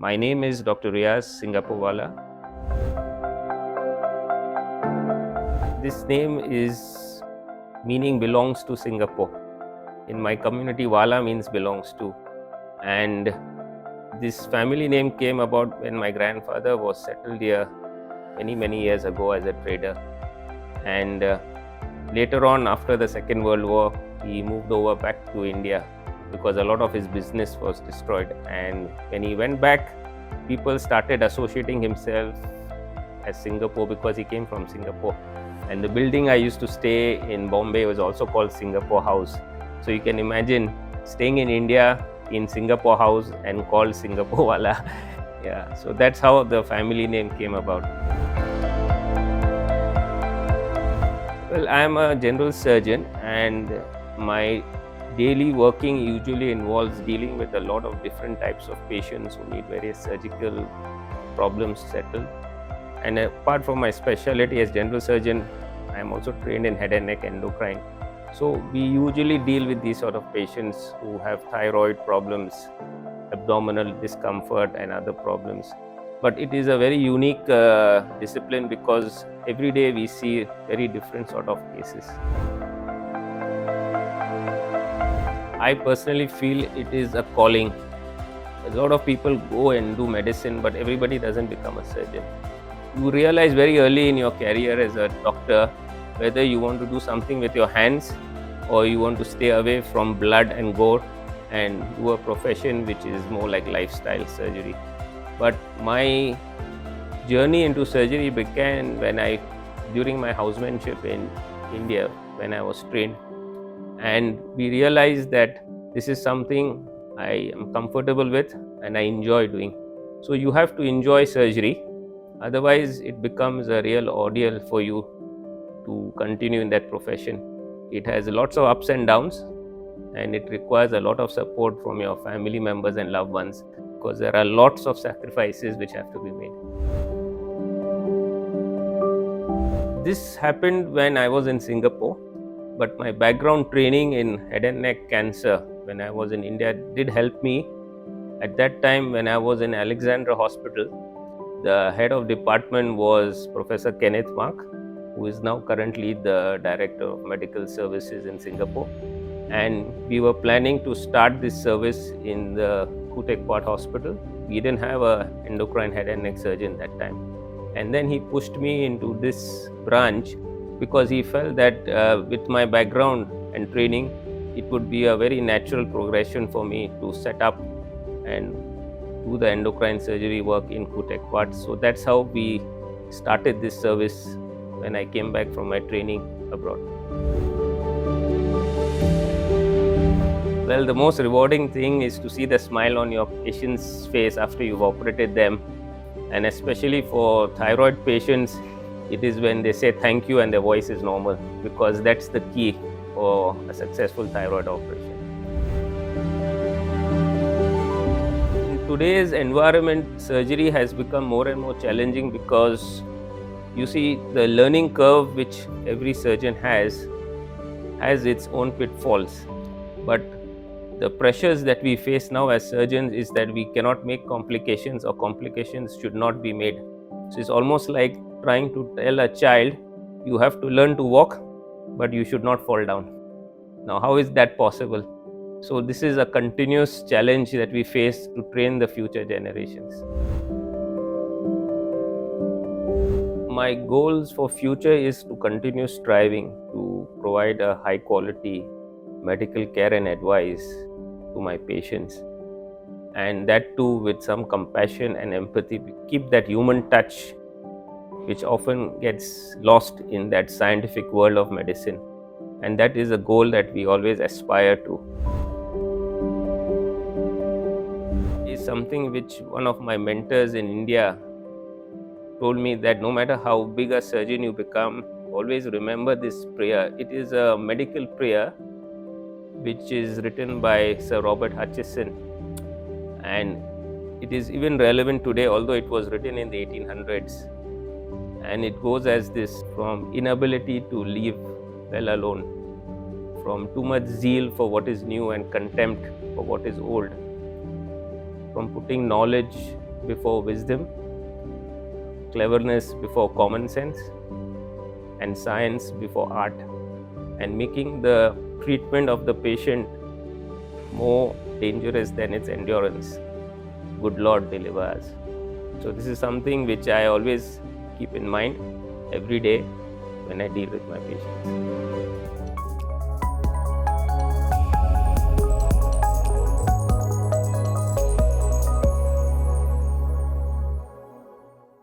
My name is Dr. Reyaz Singaporewalla. This name is meaning belongs to Singapore. In my community, Walla means belongs to. And this family name came about when my grandfather was settled here many years ago as a trader. And later on, after the Second World War, he moved over back to India because a lot of his business was destroyed. And when he went back, people started associating himself as Singapore because he came from Singapore. And the building I used to stay in Bombay was also called Singapore House. So you can imagine staying in India in Singapore House and called Singaporewalla. Yeah, so that's how the family name came about. Well, I am a general surgeon and my daily working usually involves dealing with a lot of different types of patients who need various surgical problems settled. And apart from my specialty as general surgeon, I am also trained in head and neck endocrine. So we usually deal with these sort of patients who have thyroid problems, abdominal discomfort and other problems. But it is a very unique discipline because every day we see very different sort of cases. I personally feel it is a calling. A lot of people go and do medicine, but everybody doesn't become a surgeon. You realize very early in your career as a doctor whether you want to do something with your hands or you want to stay away from blood and gore and do a profession which is more like lifestyle surgery. But my journey into surgery began during my housemanship in India when I was trained, and we realized that this is something I am comfortable with and I enjoy doing. So you have to enjoy surgery, otherwise it becomes a real ordeal for you to continue in that profession. It has lots of ups and downs and it requires a lot of support from your family members and loved ones because there are lots of sacrifices which have to be made. This happened when I was in Singapore, but my background training in head and neck cancer when I was in India did help me. At that time when I was in Alexandra Hospital, the head of department was Professor Kenneth Mark, who is now currently the Director of Medical Services in Singapore. And we were planning to start this service in the Khoo Teck Puat Hospital. We didn't have an endocrine head and neck surgeon that time. And then he pushed me into this branch because he felt that with my background and training, it would be a very natural progression for me to set up and do the endocrine surgery work in Khoo Teck Puat. So that's how we started this service when I came back from my training abroad. Well, the most rewarding thing is to see the smile on your patient's face after you've operated them. And especially for thyroid patients, it is when they say thank you and their voice is normal, because that's the key for a successful thyroid operation. In today's environment, surgery has become more and more challenging because you see the learning curve which every surgeon has its own pitfalls. But the pressures that we face now as surgeons is that we cannot make complications, or complications should not be made. So it's almost like trying to tell a child, you have to learn to walk, but you should not fall down. Now, how is that possible? So this is a continuous challenge that we face to train the future generations. My goals for future is to continue striving to provide a high quality medical care and advice to my patients, and that too with some compassion and empathy. Keep that human touch which often gets lost in that scientific world of medicine, and that is a goal that we always aspire to. It's something which one of my mentors in India told me, that no matter how big a surgeon you become, always remember this prayer. It is a medical prayer which is written by Sir Robert Hutchison, and it is even relevant today, although it was written in the 1800s. And it goes as this: from inability to live well alone, from too much zeal for what is new and contempt for what is old, from putting knowledge before wisdom, cleverness before common sense, and science before art, and making the treatment of the patient more dangerous than its endurance. Good Lord, deliver us. So, this is something which I always keep in mind every day when I deal with my patients.